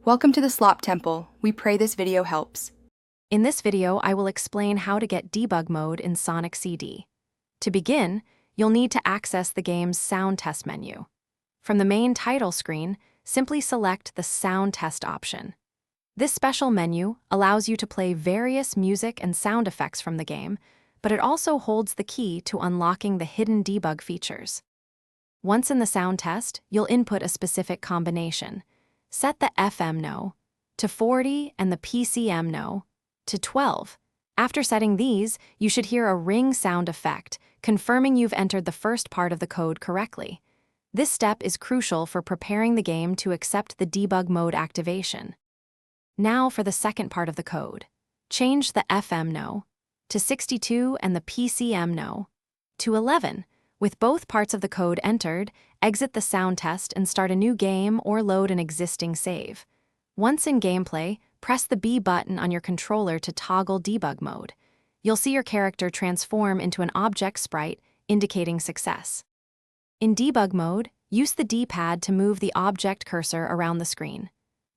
Welcome to the Slop Temple. We pray this video helps. In this video, I will explain how to get debug mode in Sonic CD. To begin, you'll need to access the game's sound test menu. From the main title screen, simply select the sound test option. This special menu allows you to play various music and sound effects from the game, but it also holds the key to unlocking the hidden debug features. Once in the sound test, you'll input a specific combination. Set the FM no to 40 and the PCM no to 12. After setting these, you should hear a ring sound effect, confirming you've entered the first part of the code correctly. This step is crucial for preparing the game to accept the debug mode activation. Now for the second part of the code. Change the FM no to 62 and the PCM no to 11. With both parts of the code entered, exit the sound test and start a new game or load an existing save. Once in gameplay, press the B button on your controller to toggle debug mode. You'll see your character transform into an object sprite, indicating success. In debug mode, use the D-pad to move the object cursor around the screen.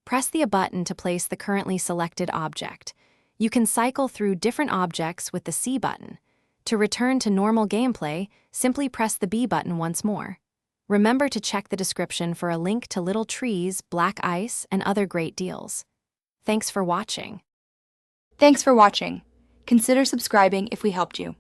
Press the A button to place the currently selected object. You can cycle through different objects with the C button. To return to normal gameplay, simply press the B button once more. Remember to check the description for a link to little trees, black ice, and other great deals. Thanks for watching. Thanks for watching. Consider subscribing if we helped you.